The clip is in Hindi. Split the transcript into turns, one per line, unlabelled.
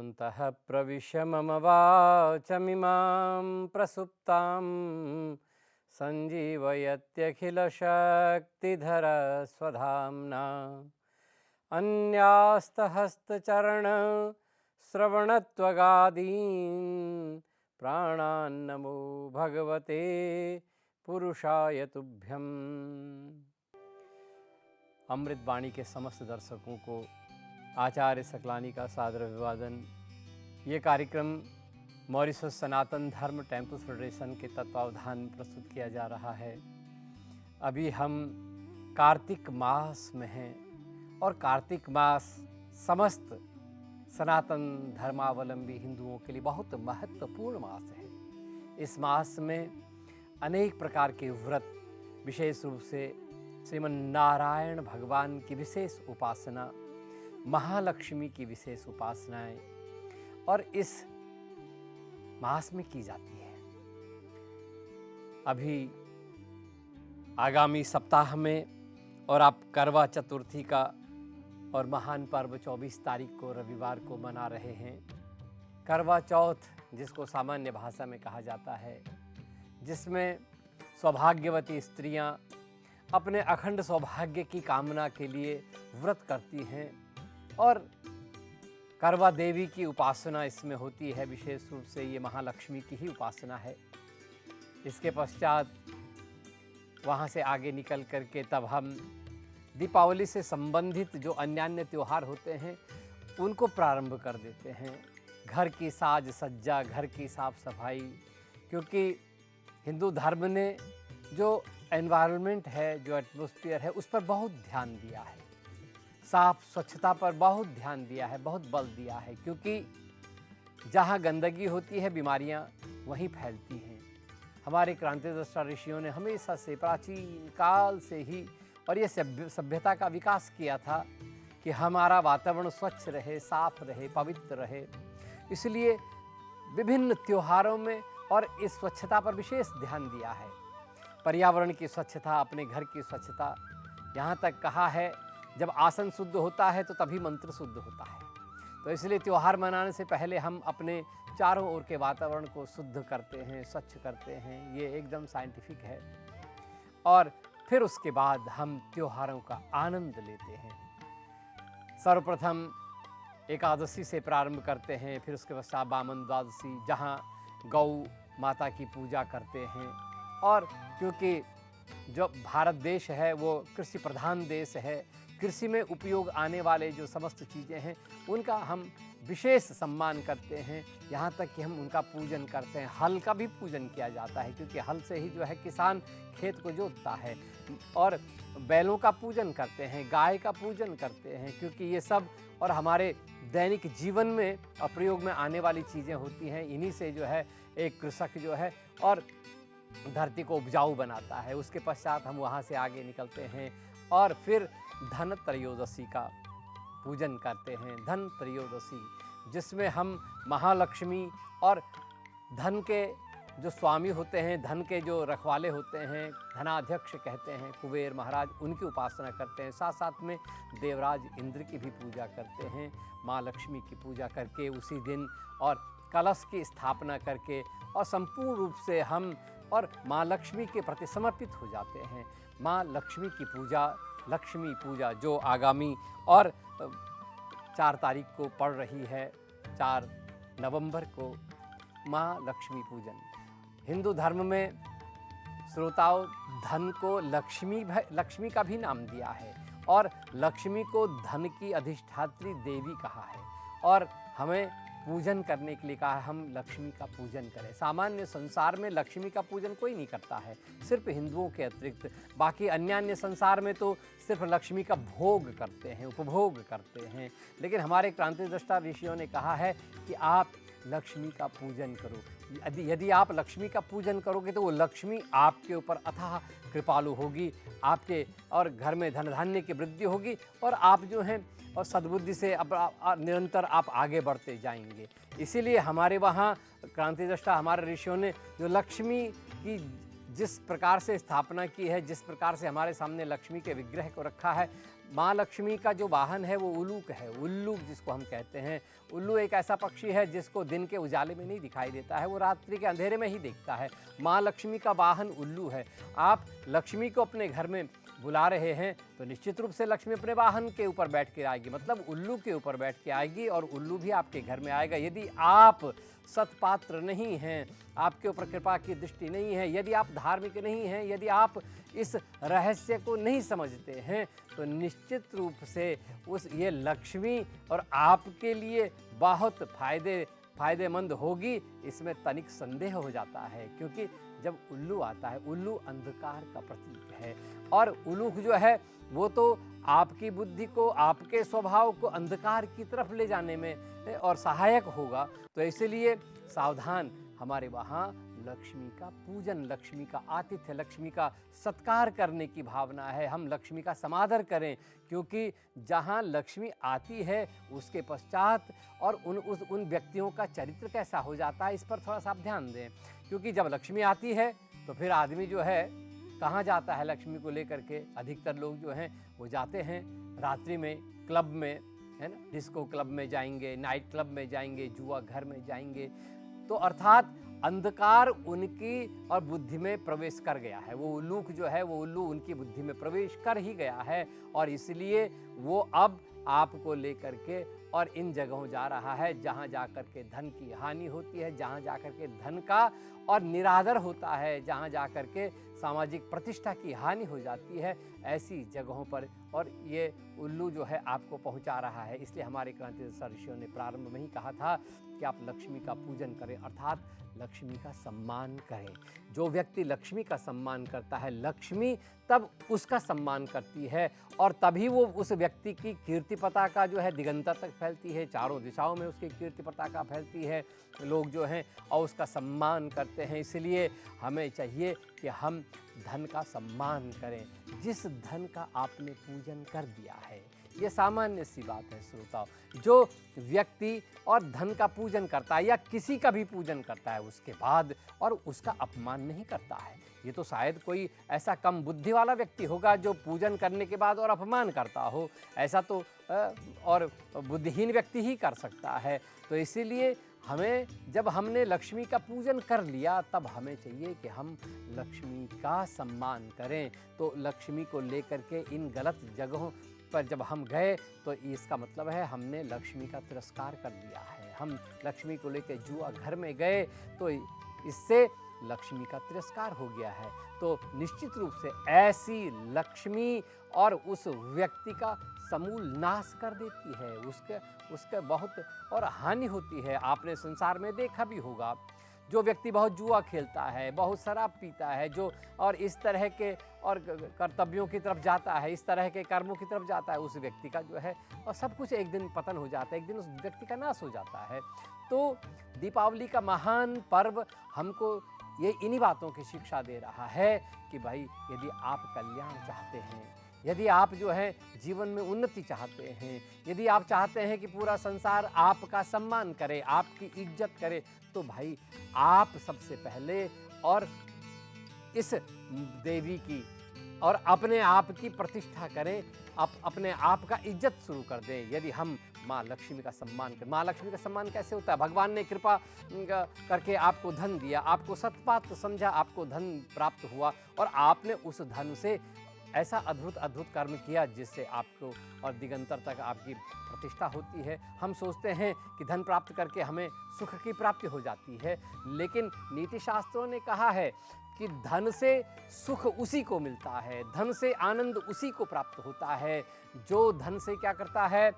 अन्तः प्रविश्य मम वाचमिमां प्रसुप्तां सञ्जीवयत्यखिलशक्तिधरस्वधाम्ना अन्यास्तहस्तचरणश्रवणत्वगादीन् प्राणान्नमो भगवते पुरुषाय तुभ्यम्। अमृतवाणी के समस्त दर्शकों को आचार्य सकलानी का सादर अभिवादन। ये कार्यक्रम मॉरिशस सनातन धर्म टेम्पल फेडरेशन के तत्वावधान में प्रस्तुत किया जा रहा है। अभी हम कार्तिक मास में हैं और कार्तिक मास समस्त सनातन धर्मावलंबी हिंदुओं के लिए बहुत महत्वपूर्ण मास है। इस मास में अनेक प्रकार के व्रत, विशेष रूप से श्रीमन नारायण भगवान की विशेष उपासना, महालक्ष्मी की विशेष उपासनाएं और इस मास में की जाती है। अभी आगामी सप्ताह में और आप करवा चतुर्थी का और महान पर्व 24 तारीख को रविवार को मना रहे हैं। करवा चौथ जिसको सामान्य भाषा में कहा जाता है, जिसमें सौभाग्यवती स्त्रियां अपने अखंड सौभाग्य की कामना के लिए व्रत करती हैं और करवा देवी की उपासना इसमें होती है। विशेष रूप से ये महालक्ष्मी की ही उपासना है। इसके पश्चात वहाँ से आगे निकल करके तब हम दीपावली से संबंधित जो अन्य त्यौहार होते हैं उनको प्रारंभ कर देते हैं। घर की साज सज्जा, घर की साफ सफाई, क्योंकि हिंदू धर्म ने जो एनवायरनमेंट है, जो एटमॉस्फेयर है, उस पर बहुत ध्यान दिया है। साफ स्वच्छता पर बहुत ध्यान दिया है, बहुत बल दिया है, क्योंकि जहाँ गंदगी होती है बीमारियाँ वहीं फैलती हैं। हमारे क्रांतिदृष्टा ऋषियों ने हमेशा से प्राचीन काल से ही और ये सभ्यता का विकास किया था कि हमारा वातावरण स्वच्छ रहे, साफ रहे, पवित्र रहे। इसलिए विभिन्न त्योहारों में और इस स्वच्छता पर विशेष ध्यान दिया है। पर्यावरण की स्वच्छता, अपने घर की स्वच्छता, यहाँ तक कहा है जब आसन शुद्ध होता है तो तभी मंत्र शुद्ध होता है। तो इसलिए त्यौहार मनाने से पहले हम अपने चारों ओर के वातावरण को शुद्ध करते हैं, स्वच्छ करते हैं। ये एकदम साइंटिफिक है। और फिर उसके बाद हम त्योहारों का आनंद लेते हैं। सर्वप्रथम एकादशी से प्रारंभ करते हैं, फिर उसके पश्चात वामन द्वादशी, जहाँ गौ माता की पूजा करते हैं। और क्योंकि जो भारत देश है वो कृषि प्रधान देश है, कृषि में उपयोग आने वाले जो समस्त चीज़ें हैं उनका हम विशेष सम्मान करते हैं। यहाँ तक कि हम उनका पूजन करते हैं। हल का भी पूजन किया जाता है, क्योंकि हल से ही जो है किसान खेत को जोतता है। और बैलों का पूजन करते हैं, गाय का पूजन करते हैं, क्योंकि ये सब और हमारे दैनिक जीवन में प्रयोग में आने वाली चीज़ें होती हैं। इन्हीं से जो है एक कृषक जो है और धरती को उपजाऊ बनाता है। उसके पश्चात हम वहाँ से आगे निकलते हैं और फिर धन त्रयोदशी का पूजन करते हैं। धन त्रयोदशी जिसमें हम महालक्ष्मी और धन के जो स्वामी होते हैं, धन के जो रखवाले होते हैं, धनाध्यक्ष कहते हैं, कुबेर महाराज, उनकी उपासना करते हैं। साथ साथ में देवराज इंद्र की भी पूजा करते हैं। माँ लक्ष्मी की पूजा करके उसी दिन और कलश की स्थापना करके और संपूर्ण रूप से हम और माँ लक्ष्मी के प्रति समर्पित हो जाते हैं। माँ लक्ष्मी की पूजा, लक्ष्मी पूजा जो आगामी और 4 तारीख को पड़ रही है, 4 नवंबर को माँ लक्ष्मी पूजन। हिंदू धर्म में श्रोताओं धन को लक्ष्मी का भी नाम दिया है और लक्ष्मी को धन की अधिष्ठात्री देवी कहा है और हमें पूजन करने के लिए कहा है हम लक्ष्मी का पूजन करें। सामान्य संसार में लक्ष्मी का पूजन कोई नहीं करता है, सिर्फ हिंदुओं के अतिरिक्त। बाकी अन्य संसार में तो सिर्फ लक्ष्मी का भोग करते हैं, उपभोग करते हैं। लेकिन हमारे क्रांतिदृष्टा ऋषियों ने कहा है कि आप लक्ष्मी का पूजन करो। यदि आप लक्ष्मी का पूजन करोगे तो वो लक्ष्मी आपके ऊपर अथाह कृपालु होगी, आपके और घर में धन धान्य की वृद्धि होगी और आप जो हैं और सद्बुद्धि से निरंतर आप आगे बढ़ते जाएंगे। इसीलिए हमारे वहाँ क्रांतिदृष्टा हमारे ऋषियों ने जो लक्ष्मी की जिस प्रकार से स्थापना की है, जिस प्रकार से हमारे सामने लक्ष्मी के विग्रह को रखा है, माँ लक्ष्मी का जो वाहन है वो उल्लूक है। उल्लू जिसको हम कहते हैं, उल्लू एक ऐसा पक्षी है जिसको दिन के उजाले में नहीं दिखाई देता है, वो रात्रि के अंधेरे में ही दिखता है। माँ लक्ष्मी का वाहन उल्लू है। आप लक्ष्मी को अपने घर में बुला रहे हैं तो निश्चित रूप से लक्ष्मी अपने वाहन के ऊपर बैठ के आएगी, मतलब उल्लू के ऊपर बैठ के आएगी और उल्लू भी आपके घर में आएगा। यदि आप सत्पात्र नहीं हैं, आपके ऊपर कृपा की दृष्टि नहीं है, यदि आप धार्मिक नहीं हैं, यदि आप इस रहस्य को नहीं समझते हैं, तो निश्चित रूप से ये लक्ष्मी और आपके लिए बहुत फायदेमंद होगी, इसमें तनिक संदेह हो जाता है। क्योंकि जब उल्लू आता है, उल्लू अंधकार का प्रतीक है और उल्लू जो है वो तो आपकी बुद्धि को, आपके स्वभाव को अंधकार की तरफ ले जाने में और सहायक होगा। तो इसलिए सावधान, हमारे वहाँ लक्ष्मी का पूजन, लक्ष्मी का आतिथ्य, लक्ष्मी का सत्कार करने की भावना है। हम लक्ष्मी का समादर करें, क्योंकि जहाँ लक्ष्मी आती है उसके पश्चात और उन व्यक्तियों का चरित्र कैसा हो जाता है, इस पर थोड़ा सा आप ध्यान दें। क्योंकि जब लक्ष्मी आती है तो फिर आदमी जो है कहाँ जाता है लक्ष्मी को लेकर के? अधिकतर लोग जो हैं वो जाते हैं रात्रि में क्लब में, है ना, डिस्को क्लब में जाएंगे, नाइट क्लब में जाएंगे, जुआ घर में जाएंगे। तो अर्थात अंधकार उनकी और बुद्धि में प्रवेश कर गया है। वो उल्लूक जो है, वो उल्लू उनकी बुद्धि में प्रवेश कर ही गया है और इसलिए वो अब आपको लेकर के और इन जगहों जा रहा है जहाँ जाकर के धन की हानि होती है, जहाँ जाकर के धन का और निरादर होता है, जहाँ जाकर के सामाजिक प्रतिष्ठा की हानि हो जाती है, ऐसी जगहों पर और ये उल्लू जो है आपको पहुँचा रहा है। इसलिए हमारे क्रांति ऋषियों ने प्रारंभ में ही कहा था कि आप लक्ष्मी का पूजन करें, अर्थात लक्ष्मी का सम्मान करें। जो व्यक्ति लक्ष्मी का सम्मान करता है, लक्ष्मी तब उसका सम्मान करती है और तभी वो उस व्यक्ति की कीर्ति पताका जो है दिगंतर तक फैलती है, चारों दिशाओं में उसकी कीर्ति पताका फैलती है, लोग जो हैं और उसका सम्मान करते हैं। इसलिए हमें चाहिए कि हम धन का सम्मान करें, जिस धन का आपने पूजन कर दिया है। ये सामान्य सी बात है श्रोताओं। जो व्यक्ति और धन का पूजन करता है या किसी का भी पूजन करता है उसके बाद और उसका अपमान नहीं करता है, ये तो शायद कोई ऐसा कम बुद्धि वाला व्यक्ति होगा जो पूजन करने के बाद और अपमान करता हो। ऐसा तो और बुद्धिहीन व्यक्ति ही कर सकता है। तो इसीलिए हमें, जब हमने लक्ष्मी का पूजन कर लिया, तब हमें चाहिए कि हम लक्ष्मी का सम्मान करें। तो लक्ष्मी को लेकर के इन गलत जगहों पर जब हम गए तो इसका मतलब है हमने लक्ष्मी का तिरस्कार कर दिया है। हम लक्ष्मी को लेकर जुआ घर में गए तो इससे लक्ष्मी का तिरस्कार हो गया है। तो निश्चित रूप से ऐसी लक्ष्मी और उस व्यक्ति का समूल नाश कर देती है, उसके बहुत और हानि होती है। आपने संसार में देखा भी होगा, जो व्यक्ति बहुत जुआ खेलता है, बहुत शराब पीता है, जो और इस तरह के और कर्तव्यों की तरफ जाता है, इस तरह के कर्मों की तरफ जाता है, उस व्यक्ति का जो है और सब कुछ एक दिन पतन हो जाता है, एक दिन उस व्यक्ति का नाश हो जाता है। तो दीपावली का महान पर्व हमको ये इन्हीं बातों की शिक्षा दे रहा है कि भाई यदि आप कल्याण चाहते हैं, यदि आप जो है जीवन में उन्नति चाहते हैं, यदि आप चाहते हैं कि पूरा संसार आपका सम्मान करे, आपकी इज्जत करे, तो भाई आप सबसे पहले और इस देवी की और अपने आप की प्रतिष्ठा करें, आप अपने आप का इज्जत शुरू कर दें। यदि हम माँ लक्ष्मी का सम्मान करें, माँ लक्ष्मी का सम्मान कैसे होता है? भगवान ने कृपा करके आपको धन दिया, आपको सत्पात्र समझा, आपको धन प्राप्त हुआ और आपने उस धन से ऐसा अद्भुत अद्भुत कर्म किया जिससे आपको और दिगंतर तक आपकी प्रतिष्ठा होती है। हम सोचते हैं कि धन प्राप्त करके हमें सुख की प्राप्ति हो जाती है, लेकिन नीति शास्त्रों ने कहा है कि धन से सुख उसी को मिलता है, धन से आनंद उसी को प्राप्त होता है जो धन से क्या करता है,